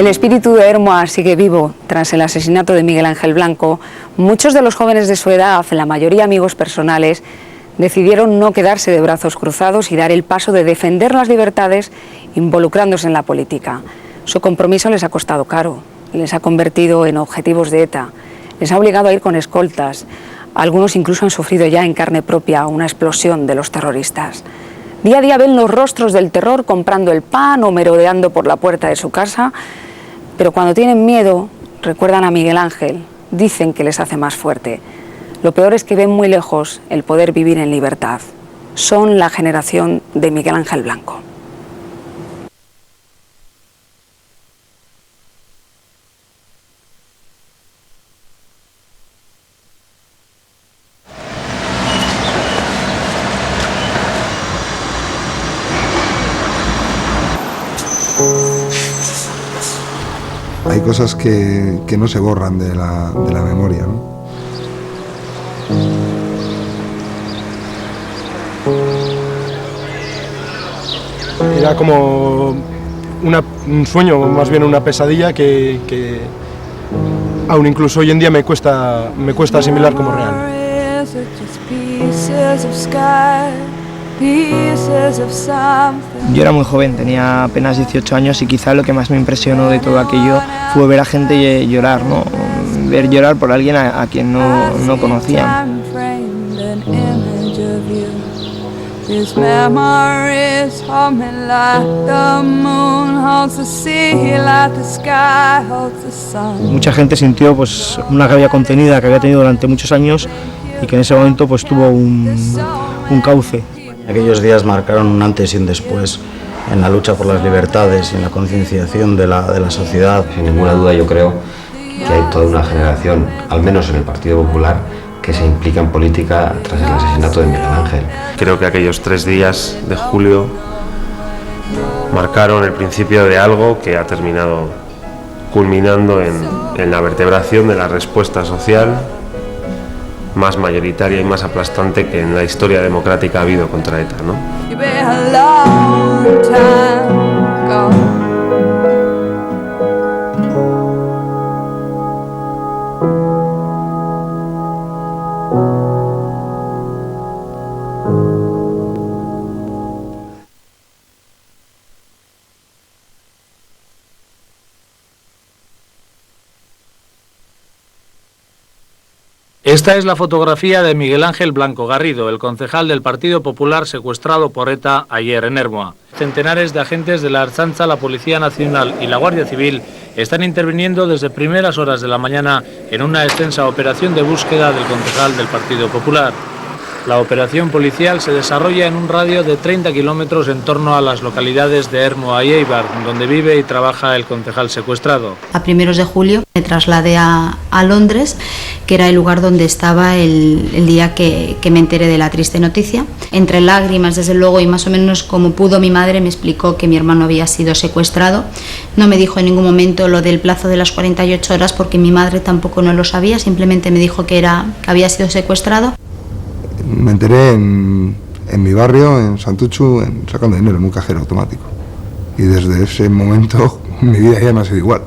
El espíritu de Hermoa sigue vivo. Tras el asesinato de Miguel Ángel Blanco, muchos de los jóvenes de su edad, la mayoría amigos personales, decidieron no quedarse de brazos cruzados y dar el paso de defender las libertades involucrándose en la política. Su compromiso les ha costado caro, les ha convertido en objetivos de ETA, les ha obligado a ir con escoltas. Algunos incluso han sufrido ya en carne propia una explosión de los terroristas. Día a día ven los rostros del terror comprando el pan o merodeando por la puerta de su casa, pero cuando tienen miedo recuerdan a Miguel Ángel, dicen que les hace más fuerte. Lo peor es que ven muy lejos el poder vivir en libertad. Son la generación de Miguel Ángel Blanco. Hay cosas que no se borran de la memoria, ¿no? Era como un sueño, más bien una pesadilla que aún incluso hoy en día me cuesta asimilar como real. Yo era muy joven, tenía apenas 18 años y quizá lo que más me impresionó de todo aquello fue ver a gente llorar, ¿no? Ver llorar por alguien a quien no conocía. Mucha gente sintió pues una rabia contenida que había tenido durante muchos años y que en ese momento pues tuvo un cauce. Aquellos días marcaron un antes y un después en la lucha por las libertades y en la concienciación de la sociedad. Sin ninguna duda yo creo que hay toda una generación, al menos en el Partido Popular, que se implica en política tras el asesinato de Miguel Ángel. Creo que aquellos 3 días de julio marcaron el principio de algo que ha terminado culminando en la vertebración de la respuesta social más mayoritaria y más aplastante que en la historia democrática ha habido contra ETA, ¿no? Esta es la fotografía de Miguel Ángel Blanco Garrido, el concejal del Partido Popular secuestrado por ETA ayer en Hermoa. Centenares de agentes de la Ertzaintza, la Policía Nacional y la Guardia Civil están interviniendo desde primeras horas de la mañana en una extensa operación de búsqueda del concejal del Partido Popular. La operación policial se desarrolla en un radio de 30 kilómetros en torno a las localidades de Hermoa y Eibar, donde vive y trabaja el concejal secuestrado. A primeros de julio me trasladé a Londres, que era el lugar donde estaba el día que me enteré de la triste noticia. Entre lágrimas, desde luego, y más o menos como pudo, mi madre me explicó que mi hermano había sido secuestrado. No me dijo en ningún momento lo del plazo de las 48 horas, porque mi madre tampoco no lo sabía, simplemente me dijo que había sido secuestrado. Me enteré en mi barrio, en Santuchu, sacando dinero en un cajero automático. Y desde ese momento mi vida ya no ha sido igual.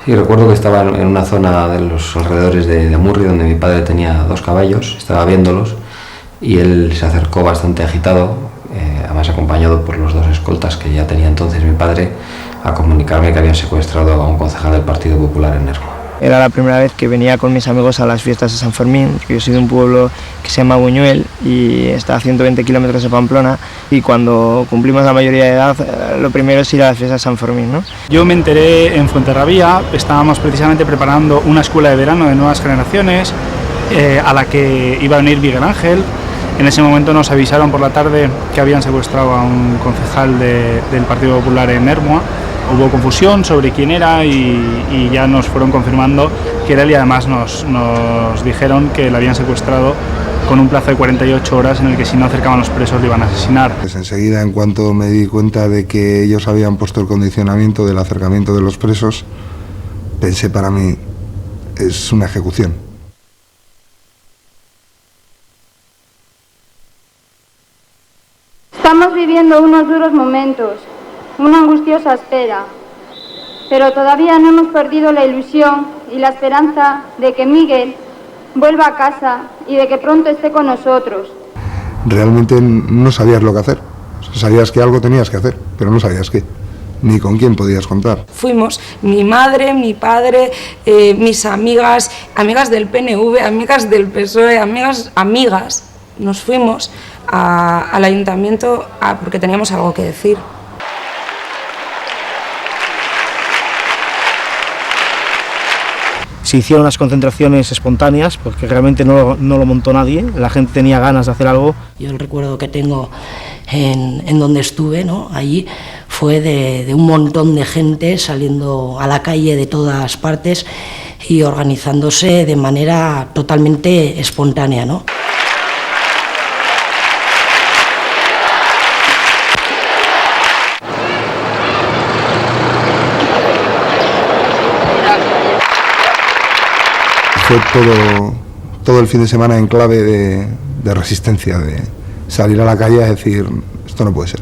Y recuerdo que estaba en una zona de los alrededores de Amurri, donde mi padre tenía 2 caballos, estaba viéndolos, y él se acercó bastante agitado, además acompañado por los 2 escoltas que ya tenía entonces mi padre, a comunicarme que habían secuestrado a un concejal del Partido Popular en Hermoa. Era la primera vez que venía con mis amigos a las fiestas de San Fermín, que yo soy de un pueblo que se llama Buñuel y está a 120 kilómetros de Pamplona, y cuando cumplimos la mayoría de edad, lo primero es ir a las fiestas de San Fermín, ¿no? Yo me enteré en Fuenterrabía, estábamos precisamente preparando una escuela de verano de nuevas generaciones a la que iba a venir Miguel Ángel. En ese momento nos avisaron por la tarde que habían secuestrado a un concejal del Partido Popular en Hermoa. Hubo confusión sobre quién era y ya nos fueron confirmando que era él, y además nos dijeron que le habían secuestrado con un plazo de 48 horas en el que si no acercaban los presos le iban a asesinar. Pues enseguida, en cuanto me di cuenta de que ellos habían puesto el condicionamiento del acercamiento de los presos, pensé, para mí es una ejecución. Estamos viviendo unos duros momentos, una angustiosa espera. pero todavía no hemos perdido la ilusión y la esperanza de que Miguel vuelva a casa y de que pronto esté con nosotros. Realmente no sabías lo que hacer. Sabías que algo tenías que hacer, pero no sabías qué, ni con quién podías contar. Fuimos mi madre, mi padre, mis amigas, amigas del PNV, amigas del PSOE, amigas. Nos fuimos al ayuntamiento porque teníamos algo que decir. Se hicieron las concentraciones espontáneas porque realmente no lo montó nadie, la gente tenía ganas de hacer algo. Yo el recuerdo que tengo en donde estuve, ¿no? Allí fue de un montón de gente saliendo a la calle de todas partes y organizándose de manera totalmente espontánea, ¿no? Fue todo el fin de semana en clave de resistencia, de salir a la calle a decir, esto no puede ser.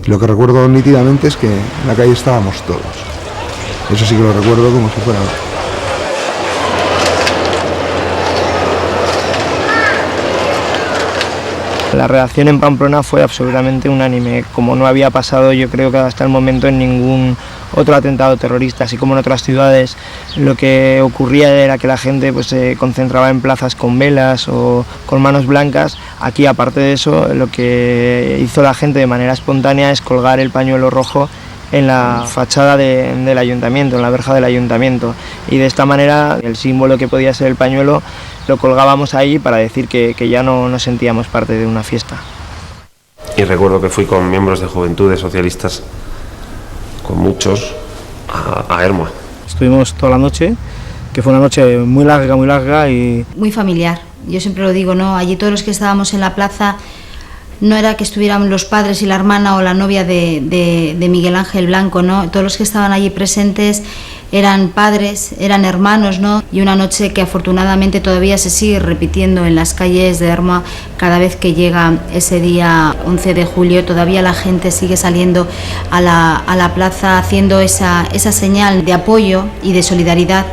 Y lo que recuerdo nítidamente es que en la calle estábamos todos. Eso sí que lo recuerdo como si fuera... La reacción en Pamplona fue absolutamente unánime, como no había pasado yo creo que hasta el momento en ningún otro atentado terrorista, así como en otras ciudades lo que ocurría era que la gente pues, se concentraba en plazas con velas o con manos blancas. Aquí, aparte de eso, lo que hizo la gente de manera espontánea es colgar el pañuelo rojo en la fachada del ayuntamiento, en la verja del ayuntamiento, y de esta manera el símbolo que podía ser el pañuelo lo colgábamos ahí para decir que ya no nos sentíamos parte de una fiesta. Y recuerdo que fui con miembros de Juventudes Socialistas, con muchos, a Ermua. Estuvimos toda la noche, que fue una noche muy larga y... Muy familiar, yo siempre lo digo, ¿no? Allí todos los que estábamos en la plaza, no era que estuvieran los padres y la hermana o la novia de Miguel Ángel Blanco, ¿no? Todos los que estaban allí presentes eran padres, eran hermanos, ¿no? Y una noche que afortunadamente todavía se sigue repitiendo en las calles de Ermua. Cada vez que llega ese día 11 de julio, todavía la gente sigue saliendo a la plaza haciendo esa señal de apoyo y de solidaridad,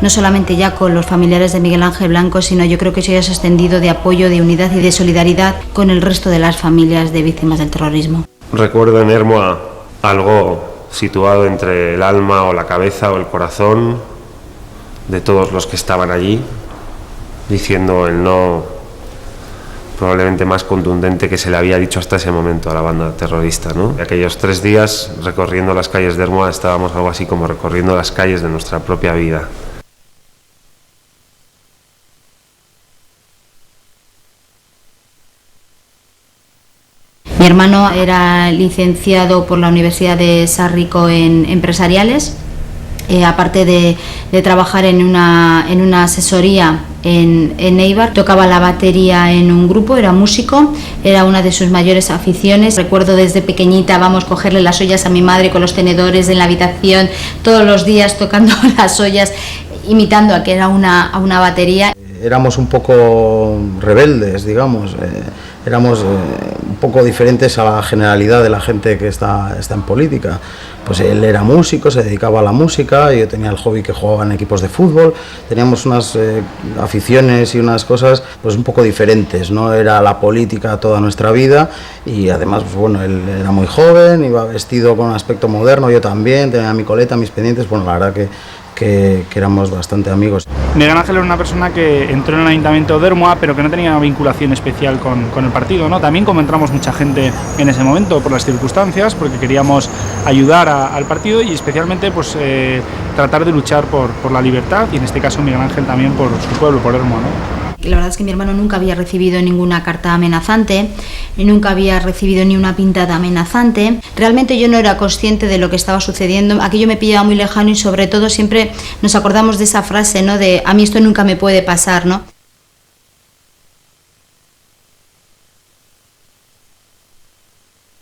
no solamente ya con los familiares de Miguel Ángel Blanco, sino yo creo que eso ya se ha extendido de apoyo, de unidad y de solidaridad con el resto de las familias de víctimas del terrorismo. Recuerdo en Ermua algo situado entre el alma o la cabeza o el corazón de todos los que estaban allí, diciendo el no probablemente más contundente que se le había dicho hasta ese momento a la banda terrorista, ¿no? Aquellos 3 días recorriendo las calles de Ermua estábamos algo así como recorriendo las calles de nuestra propia vida. Mi hermano era licenciado por la Universidad de Sarrico en empresariales, aparte de trabajar en una asesoría en Eibar, tocaba la batería en un grupo, era músico, era una de sus mayores aficiones. Recuerdo desde pequeñita, vamos, cogerle las ollas a mi madre con los tenedores en la habitación, todos los días tocando las ollas, imitando a que era una batería. Éramos un poco rebeldes, digamos, éramos un poco diferentes a la generalidad de la gente que está en política. Pues él era músico, se dedicaba a la música, yo tenía el hobby que jugaba en equipos de fútbol, teníamos unas aficiones y unas cosas pues un poco diferentes, no era la política toda nuestra vida y además pues bueno, él era muy joven, iba vestido con un aspecto moderno, yo también, tenía mi coleta, mis pendientes, bueno, la verdad que éramos bastante amigos. Miguel Ángel era una persona que entró en el ayuntamiento de Ermua, pero que no tenía una vinculación especial con el partido, ¿no? También como entramos mucha gente en ese momento por las circunstancias, porque queríamos ayudar al partido y especialmente pues, tratar de luchar por la libertad y en este caso Miguel Ángel también por su pueblo, por Ermua, ¿no? La verdad es que mi hermano nunca había recibido ninguna carta amenazante, nunca había recibido ni una pintada amenazante. Realmente yo no era consciente de lo que estaba sucediendo, aquello me pillaba muy lejano y sobre todo siempre nos acordamos de esa frase, ¿no? De a mí esto nunca me puede pasar, ¿no?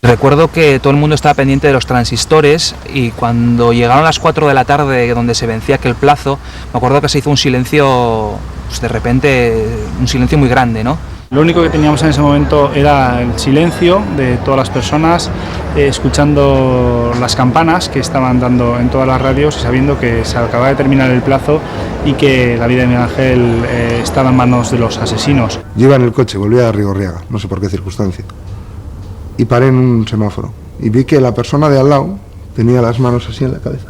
Recuerdo que todo el mundo estaba pendiente de los transistores y cuando llegaron las 4 de la tarde donde se vencía aquel plazo, me acuerdo que se hizo un silencio, pues de repente, un silencio muy grande, ¿no? Lo único que teníamos en ese momento era el silencio de todas las personas, escuchando las campanas que estaban dando en todas las radios y sabiendo que se acababa de terminar el plazo y que la vida de Miguel Ángel estaba en manos de los asesinos. Yo iba en el coche, volvía a Rigorriaga, no sé por qué circunstancia, y paré en un semáforo y vi que la persona de al lado tenía las manos así en la cabeza.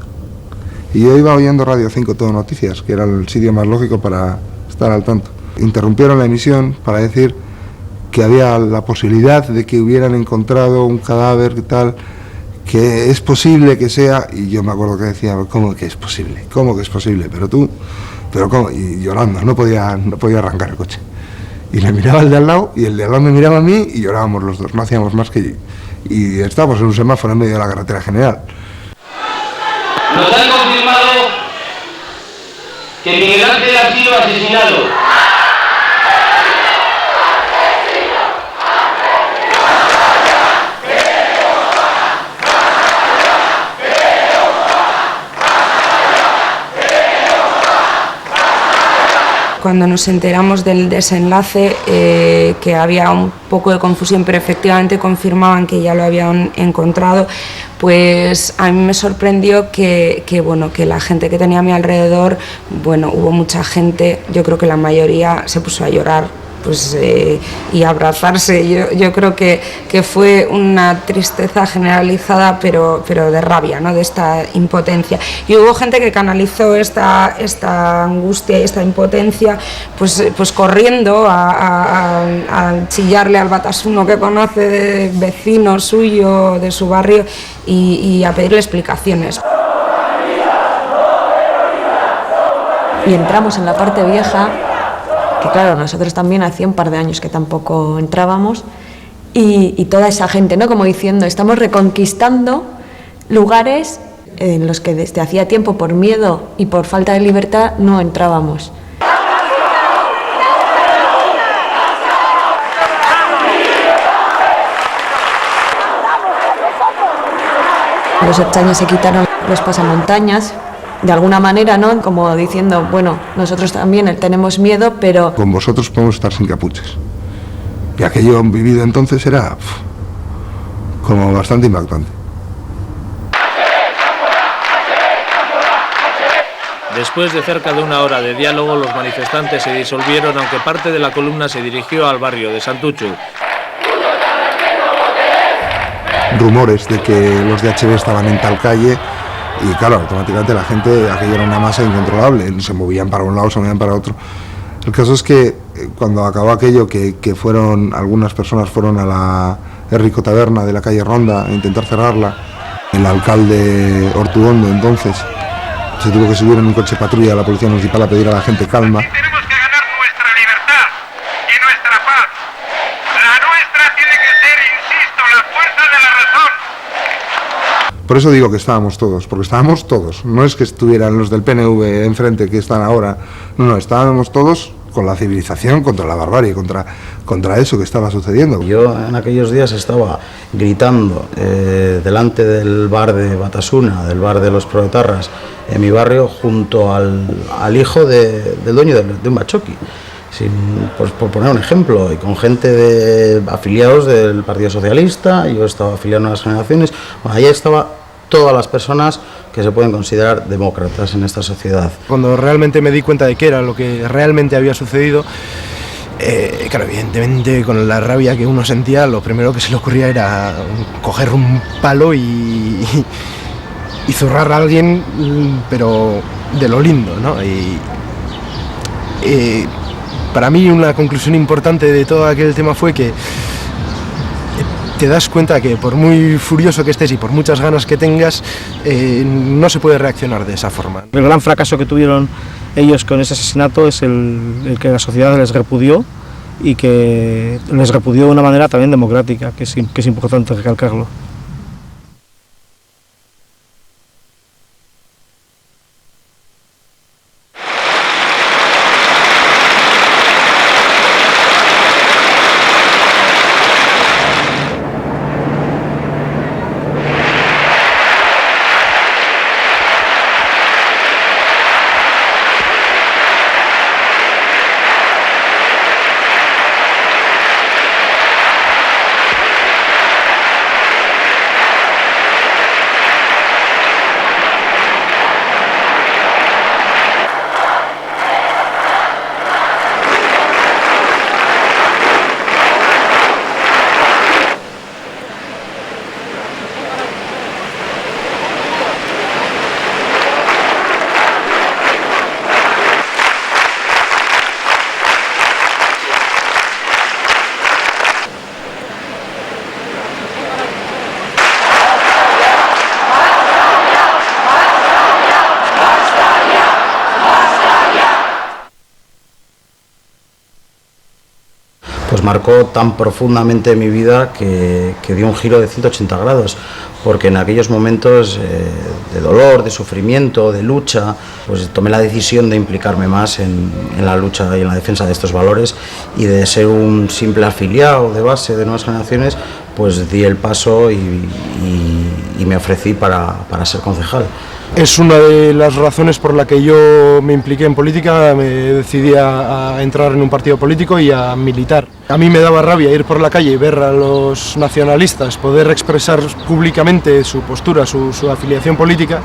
Y yo iba oyendo Radio 5 Todo Noticias, que era el sitio más lógico para estar al tanto. Interrumpieron la emisión para decir que había la posibilidad de que hubieran encontrado un cadáver y tal, que es posible que sea, y yo me acuerdo que decía, ¿cómo que es posible? ¿Cómo que es posible? Pero ¿cómo? Y llorando, no podía arrancar el coche. Y le miraba al de al lado, y el de al lado me miraba a mí, y llorábamos los dos, no hacíamos más que... Y estábamos en un semáforo en medio de la carretera general. Nos han confirmado que Miguel Ángel ha sido asesinado. Cuando nos enteramos del desenlace, que había un poco de confusión, pero efectivamente confirmaban que ya lo habían encontrado, pues a mí me sorprendió que la gente que tenía a mi alrededor, hubo mucha gente, yo creo que la mayoría se puso a llorar y abrazarse. Yo creo que fue una tristeza generalizada, pero de rabia, ¿no? De esta impotencia. Y hubo gente que canalizó esta angustia y esta impotencia pues corriendo a chillarle al Batasuna que conoce, de vecino suyo, de su barrio, y a pedirle explicaciones. Y entramos en la parte vieja, que claro, nosotros también hacía un par de años que tampoco entrábamos, y toda esa gente, ¿no? Como diciendo, estamos reconquistando lugares en los que desde hacía tiempo, por miedo y por falta de libertad, no entrábamos. Los ertzainas se quitaron los pasamontañas, de alguna manera, ¿no? Como diciendo, nosotros también tenemos miedo, pero... Con vosotros podemos estar sin capuchas. Y aquello vivido entonces era como bastante impactante. Después de cerca de una hora de diálogo, los manifestantes se disolvieron, aunque parte de la columna se dirigió al barrio de Santuchu. Rumores de que los de HB estaban en tal calle. Y claro, automáticamente la gente, aquello era una masa incontrolable, se movían para un lado, se movían para otro. El caso es que cuando acabó aquello, que algunas personas fueron a la Rico Taberna de la calle Ronda a intentar cerrarla, el alcalde Ortuondo entonces se tuvo que subir en un coche patrulla a la policía municipal a pedir a la gente calma. Por eso digo que estábamos todos, porque estábamos todos. No es que estuvieran los del PNV enfrente que están ahora, no, estábamos todos con la civilización contra la barbarie, contra eso que estaba sucediendo. Yo en aquellos días estaba gritando delante del bar de Batasuna, del bar de los Proetarras, en mi barrio, junto al hijo del dueño de un bachoqui. Por poner un ejemplo, y con gente de afiliados del Partido Socialista, yo estaba afiliado a Nuevas Generaciones, ahí estaba todas las personas que se pueden considerar demócratas en esta sociedad. Cuando realmente me di cuenta de qué era lo que realmente había sucedido, claro, evidentemente con la rabia que uno sentía, lo primero que se le ocurría era coger un palo y zurrar a alguien, pero de lo lindo, ¿no? Para mí una conclusión importante de todo aquel tema fue que te das cuenta que por muy furioso que estés y por muchas ganas que tengas, no se puede reaccionar de esa forma. El gran fracaso que tuvieron ellos con ese asesinato es el que la sociedad les repudió, y que les repudió de una manera también democrática, que es importante recalcarlo. pues marcó tan profundamente mi vida que dio un giro de 180 grados, porque en aquellos momentos de dolor, de sufrimiento, de lucha, pues tomé la decisión de implicarme más en la lucha y en la defensa de estos valores, y de ser un simple afiliado de base de Nuevas Generaciones, pues di el paso y me ofrecí para ser concejal. Es una de las razones por la que yo me impliqué en política, me decidí a entrar en un partido político y a militar. A mí me daba rabia ir por la calle y ver a los nacionalistas poder expresar públicamente su postura, su afiliación política,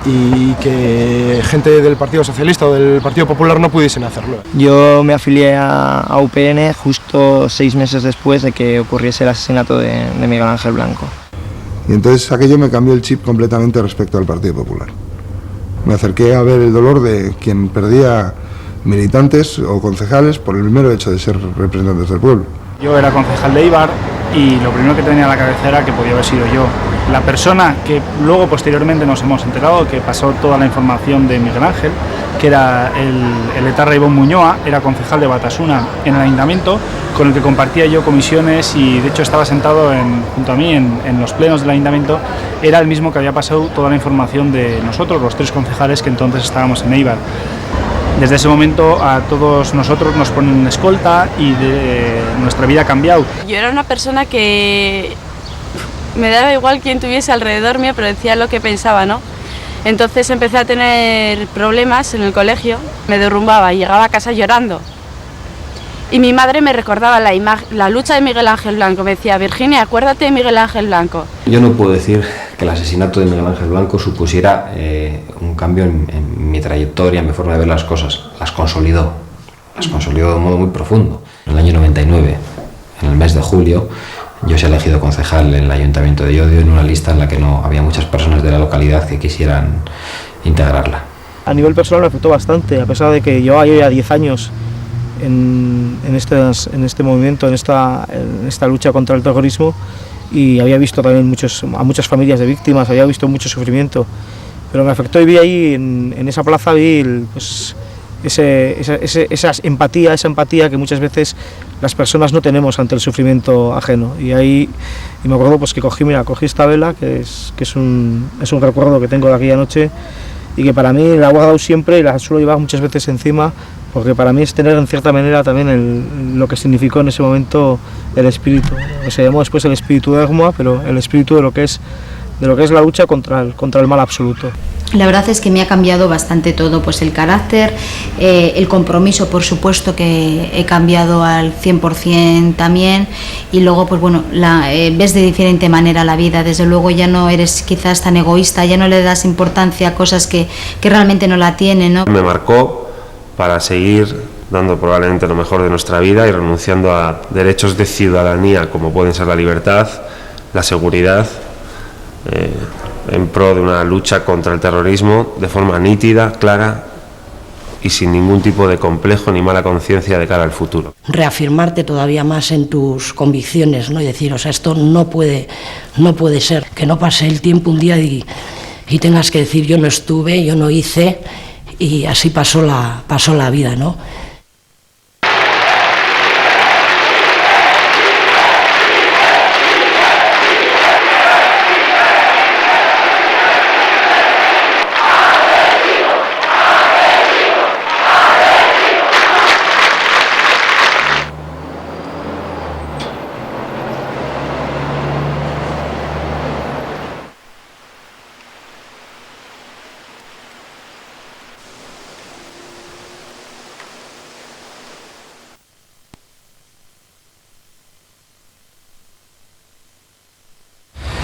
y que gente del Partido Socialista o del Partido Popular no pudiesen hacerlo. Yo me afilié a UPN justo 6 meses después de que ocurriese el asesinato de Miguel Ángel Blanco. Y entonces aquello me cambió el chip completamente respecto al Partido Popular. Me acerqué a ver el dolor de quien perdía militantes o concejales por el mero hecho de ser representantes del pueblo. Yo era concejal de Eibar y lo primero que tenía en la cabeza era que podía haber sido yo. La persona que luego posteriormente nos hemos enterado que pasó toda la información de Miguel Ángel, que era el etarra Ivón Muñoa, era concejal de Batasuna en el ayuntamiento, con el que compartía yo comisiones y de hecho estaba sentado junto a mí en los plenos del ayuntamiento. Era el mismo que había pasado toda la información de nosotros, los 3 concejales que entonces estábamos en Eibar. Desde ese momento a todos nosotros nos ponen escolta y nuestra vida ha cambiado. Yo era una persona que me daba igual quién tuviese alrededor mío, pero decía lo que pensaba, ¿no? Entonces empecé a tener problemas en el colegio, me derrumbaba y llegaba a casa llorando. Y mi madre me recordaba la lucha de Miguel Ángel Blanco, me decía: Virginia, acuérdate de Miguel Ángel Blanco. Yo no puedo decir que el asesinato de Miguel Ángel Blanco supusiera un cambio en mi trayectoria, en mi forma de ver las cosas. Las consolidó de un modo muy profundo. En el año 99, en el mes de julio, yo se he elegido concejal en el Ayuntamiento de Llodio en una lista en la que no había muchas personas de la localidad que quisieran integrarla. A nivel personal me afectó bastante, a pesar de que llevaba yo ya 10 años en este movimiento, en esta lucha contra el terrorismo, y había visto también a muchas familias de víctimas, había visto mucho sufrimiento, pero me afectó y vi ahí en esa plaza, pues, esa empatía que muchas veces las personas no tenemos ante el sufrimiento ajeno. Y me acuerdo pues que cogí esta vela, que es un recuerdo que tengo de aquella noche, y que para mí la he guardado siempre y la suelo llevar muchas veces encima, porque para mí es tener en cierta manera también lo que significó en ese momento el espíritu. Se llamó después el espíritu de Ermua, pero el espíritu de lo que es la lucha contra el mal absoluto. La verdad es que me ha cambiado bastante todo, pues el carácter, el compromiso, por supuesto que he cambiado al 100% también, y luego pues bueno, ves de diferente manera la vida. Desde luego ya no eres quizás tan egoísta, ya no le das importancia a cosas que realmente no la tienen, ¿no? Me marcó para seguir dando probablemente lo mejor de nuestra vida y renunciando a derechos de ciudadanía como pueden ser la libertad, la seguridad, en pro de una lucha contra el terrorismo de forma nítida, clara y sin ningún tipo de complejo ni mala conciencia de cara al futuro. Reafirmarte todavía más en tus convicciones, ¿no? Y decir, o sea, esto no puede ser, que no pase el tiempo un día y tengas que decir yo no estuve, yo no hice, y así pasó la vida, ¿no?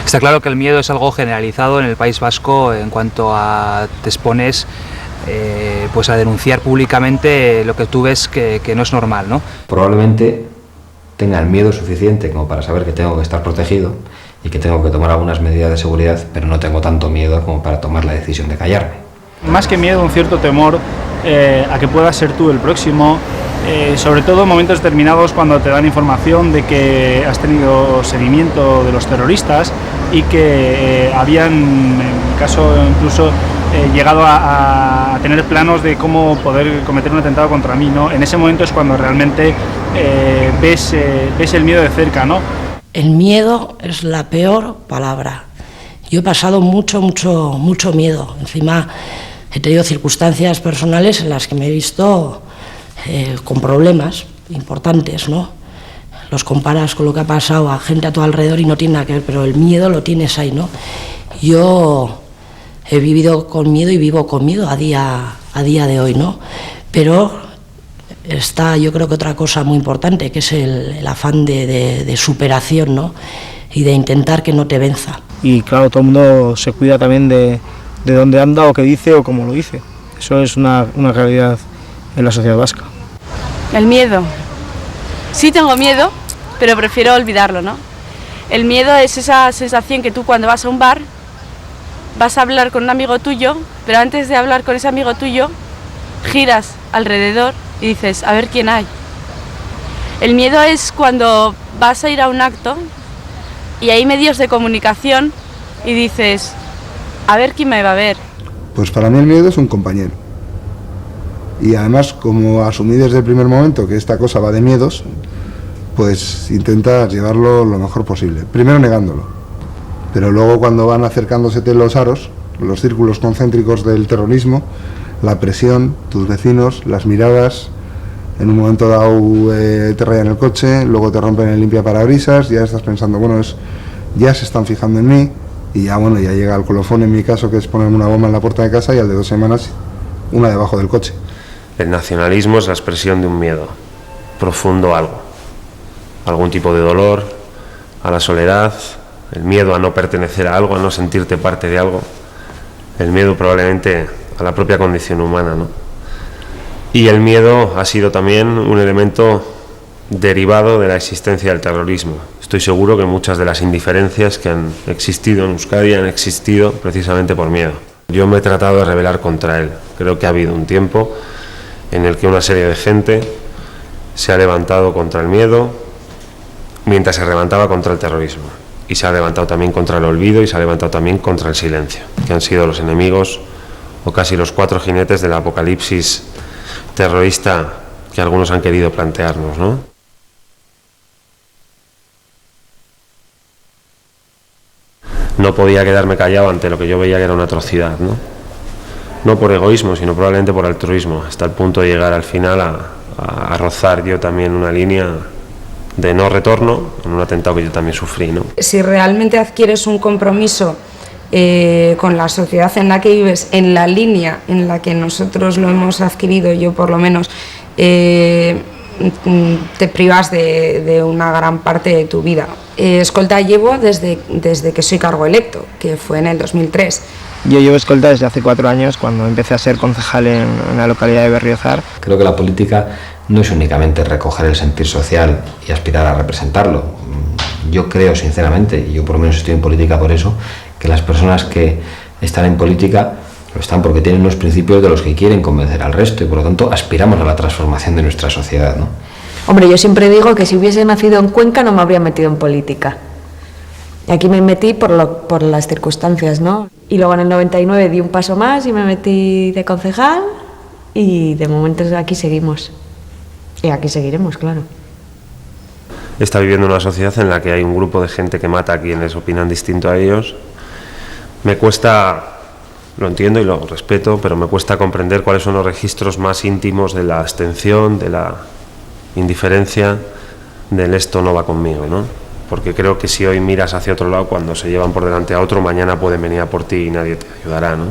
Está claro que el miedo es algo generalizado en el País Vasco en cuanto a te expones pues a denunciar públicamente lo que tú ves que no es normal, ¿no? Probablemente tenga el miedo suficiente como para saber que tengo que estar protegido y que tengo que tomar algunas medidas de seguridad, pero no tengo tanto miedo como para tomar la decisión de callarme. Más que miedo, un cierto temor a que puedas ser tú el próximo, sobre todo en momentos determinados cuando te dan información de que has tenido seguimiento de los terroristas y que habían, en mi caso incluso, llegado a tener planos de cómo poder cometer un atentado contra mí, ¿no? En ese momento es cuando realmente ves el miedo de cerca, ¿no? El miedo es la peor palabra. Yo he pasado mucho miedo. Encima he tenido circunstancias personales en las que me he visto con problemas importantes, ¿no? Los comparas con lo que ha pasado a gente a tu alrededor y no tiene nada que ver, pero el miedo lo tienes ahí, ¿no? Yo he vivido con miedo y vivo con miedo a día de hoy, ¿no? Pero está, yo creo que otra cosa muy importante, que es el afán de superación, ¿no? Y de intentar que no te venza. Y claro, todo el mundo se cuida también de dónde anda o qué dice o cómo lo dice. Eso es una realidad en la sociedad vasca. El miedo. Sí tengo miedo, pero prefiero olvidarlo, ¿no? El miedo es esa sensación que tú cuando vas a un bar vas a hablar con un amigo tuyo, pero antes de hablar con ese amigo tuyo giras alrededor y dices, a ver quién hay. El miedo es cuando vas a ir a un acto y hay medios de comunicación y dices, a ver quién me va a ver. Pues para mí el miedo es un compañero. Y además, como asumí desde el primer momento que esta cosa va de miedos, pues intentas llevarlo lo mejor posible. Primero negándolo, pero luego cuando van acercándosete los aros, los círculos concéntricos del terrorismo, la presión, tus vecinos, las miradas, en un momento dado te rayan el coche, luego te rompen el limpiaparabrisas, ya estás pensando, bueno, ya se están fijando en mí, y ya bueno, ya llega el colofón en mi caso, que es ponerme una bomba en la puerta de casa, y al de 2 semanas una debajo del coche. El nacionalismo es la expresión de un miedo profundo a algo, algún tipo de dolor, a la soledad, el miedo a no pertenecer a algo, a no sentirte parte de algo, el miedo probablemente a la propia condición humana, ¿no? Y el miedo ha sido también un elemento derivado de la existencia del terrorismo. Estoy seguro que muchas de las indiferencias que han existido en Euskadi han existido precisamente por miedo. Yo me he tratado de rebelar contra él. Creo que ha habido un tiempo en el que una serie de gente se ha levantado contra el miedo mientras se levantaba contra el terrorismo. Y se ha levantado también contra el olvido y se ha levantado también contra el silencio, que han sido los enemigos o casi los 4 jinetes del apocalipsis terrorista que algunos han querido plantearnos, ¿no? No podía quedarme callado ante lo que yo veía que era una atrocidad, ¿no? No por egoísmo, sino probablemente por altruismo, hasta el punto de llegar al final a rozar yo también una línea de no retorno en un atentado que yo también sufrí, ¿no? Si realmente adquieres un compromiso con la sociedad en la que vives, en la línea en la que nosotros lo hemos adquirido, yo por lo menos, te privas de una gran parte de tu vida. Escolta llevo desde que soy cargo electo, que fue en el 2003. Yo llevo escolta desde hace 4 años, cuando empecé a ser concejal en la localidad de Berriozar. Creo que la política no es únicamente recoger el sentir social y aspirar a representarlo. Yo creo sinceramente, y yo por lo menos estoy en política por eso, que las personas que están en política lo están porque tienen unos principios de los que quieren convencer al resto y por lo tanto aspiramos a la transformación de nuestra sociedad, ¿no? Hombre, yo siempre digo que si hubiese nacido en Cuenca no me habría metido en política. Y aquí me metí por las circunstancias, ¿no? Y luego en el 99 di un paso más y me metí de concejal y de momento aquí seguimos. Y aquí seguiremos, claro. Está viviendo una sociedad en la que hay un grupo de gente que mata a quienes opinan distinto a ellos. Me cuesta, lo entiendo y lo respeto, pero me cuesta comprender cuáles son los registros más íntimos de la abstención, de la indiferencia, del esto no va conmigo, ¿no? Porque creo que si hoy miras hacia otro lado, cuando se llevan por delante a otro, mañana pueden venir a por ti y nadie te ayudará, ¿no?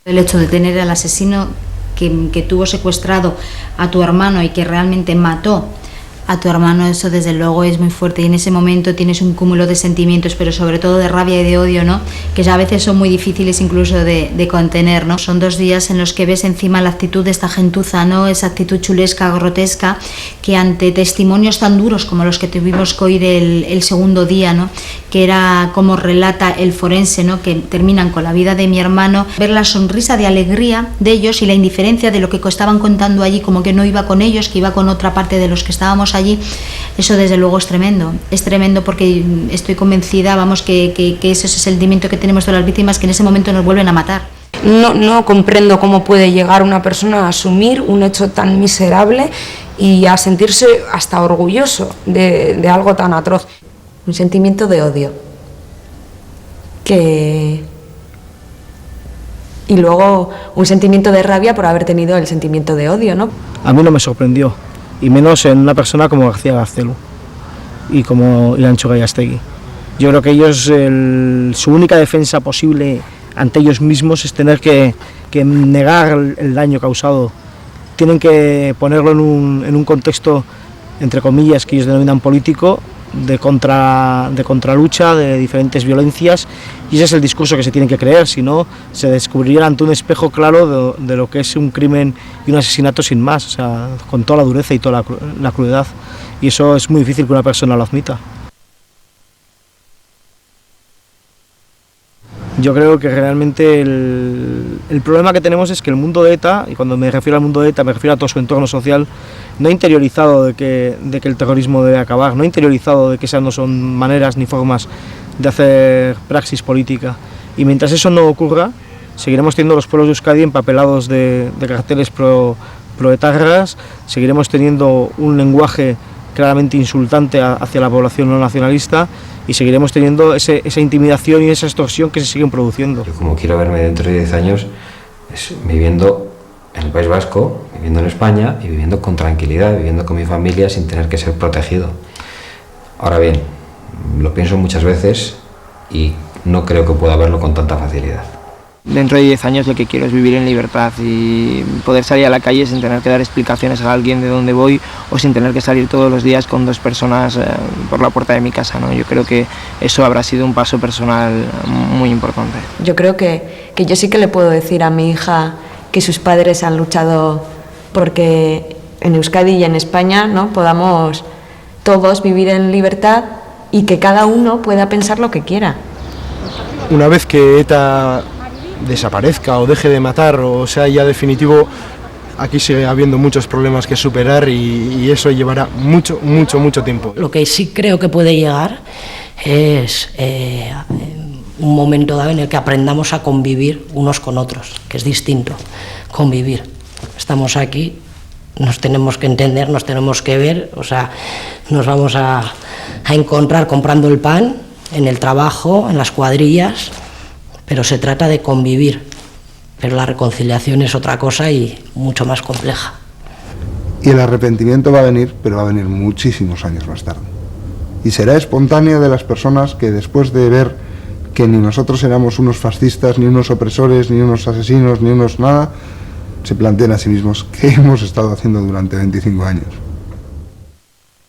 El hecho de tener al asesino que tuvo secuestrado a tu hermano y que realmente mató a tu hermano, eso desde luego es muy fuerte, y en ese momento tienes un cúmulo de sentimientos, pero sobre todo de rabia y de odio, ¿no? Que ya a veces son muy difíciles incluso de contener, ¿no? Son 2 días en los que ves encima la actitud de esta gentuza, ¿no? Esa actitud chulesca, grotesca, que ante testimonios tan duros como los que tuvimos que oír el segundo día, ¿no? Que era como relata el forense, ¿no? Que terminan con la vida de mi hermano, ver la sonrisa de alegría de ellos y la indiferencia de lo que estaban contando allí, como que no iba con ellos, que iba con otra parte de los que estábamos allí, eso desde luego es tremendo porque estoy convencida, vamos, que ese es el sentimiento que tenemos de las víctimas, que en ese momento nos vuelven a matar. No comprendo cómo puede llegar una persona a asumir un hecho tan miserable y a sentirse hasta orgulloso de algo tan atroz. Un sentimiento de odio. Y luego un sentimiento de rabia por haber tenido el sentimiento de odio, ¿no? A mí no me sorprendió, y menos en una persona como García Gaztelu y como Irancho Gallástegui. Yo creo que ellos, su única defensa posible ante ellos mismos es tener que negar el daño causado. Tienen que ponerlo en un contexto, entre comillas, que ellos denominan político, de contralucha, de diferentes violencias, y ese es el discurso que se tienen que creer, si no se descubriría ante un espejo claro de lo que es un crimen y un asesinato sin más, o sea, con toda la dureza y toda la crueldad, y eso es muy difícil que una persona lo admita. Yo creo que realmente el problema que tenemos es que el mundo de ETA, y cuando me refiero al mundo de ETA me refiero a todo su entorno social, no ha interiorizado de que el terrorismo debe acabar, no ha interiorizado de que esas no son maneras ni formas de hacer praxis política. Y mientras eso no ocurra, seguiremos teniendo los pueblos de Euskadi empapelados de carteles proetarras, seguiremos teniendo un lenguaje claramente insultante hacia la población no nacionalista, y seguiremos teniendo esa intimidación y esa extorsión que se siguen produciendo. Yo, como quiero verme dentro de 10 años, es viviendo en el País Vasco, viviendo en España y viviendo con tranquilidad, viviendo con mi familia sin tener que ser protegido. Ahora bien, lo pienso muchas veces y no creo que pueda verlo con tanta facilidad. Dentro de 10 años lo que quiero es vivir en libertad y poder salir a la calle sin tener que dar explicaciones a alguien de dónde voy, o sin tener que salir todos los días con 2 personas por la puerta de mi casa, ¿no? Yo creo que eso habrá sido un paso personal muy importante. Yo creo que yo sí que le puedo decir a mi hija que sus padres han luchado porque en Euskadi y en España, ¿no?, podamos todos vivir en libertad y que cada uno pueda pensar lo que quiera. Una vez que ETA desaparezca o deje de matar o sea ya definitivo, aquí sigue habiendo muchos problemas que superar y eso llevará mucho tiempo. Lo que sí creo que puede llegar es un momento dado en el que aprendamos a convivir unos con otros, que es distinto, convivir. Estamos aquí, nos tenemos que entender, nos tenemos que ver, o sea, nos vamos a encontrar comprando el pan, en el trabajo, en las cuadrillas, pero se trata de convivir, pero la reconciliación es otra cosa y mucho más compleja. Y el arrepentimiento va a venir, pero va a venir muchísimos años más tarde. Y será espontáneo de las personas que, después de ver que ni nosotros éramos unos fascistas, ni unos opresores, ni unos asesinos, ni unos nada, se planteen a sí mismos qué hemos estado haciendo durante 25 años.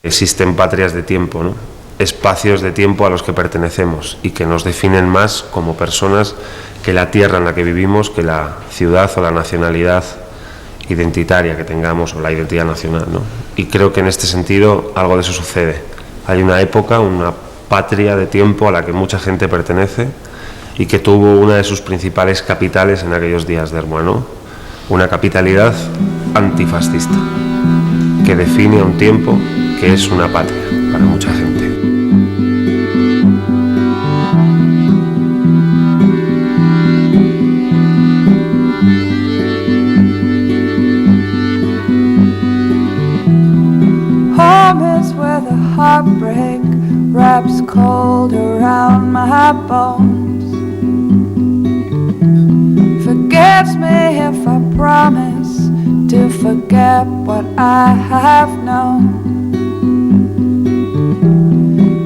Existen patrias de tiempo, ¿no?, espacios de tiempo a los que pertenecemos y que nos definen más como personas que la tierra en la que vivimos, que la ciudad o la nacionalidad identitaria que tengamos o la identidad nacional, ¿no? Y creo que en este sentido algo de eso sucede. Hay una época, una patria de tiempo a la que mucha gente pertenece y que tuvo una de sus principales capitales en aquellos días de Ermua, ¿no?, una capitalidad antifascista que define a un tiempo que es una patria para mucha gente. Heartbreak wraps cold around my bones. Forgives me if I promise to forget what I have known.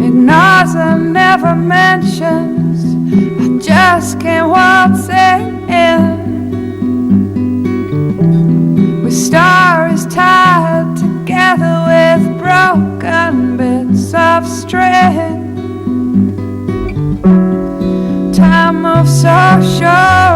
Ignores and never mentions, I just can't waltz it in. With stars tied together with broken of strength. Time moves so short.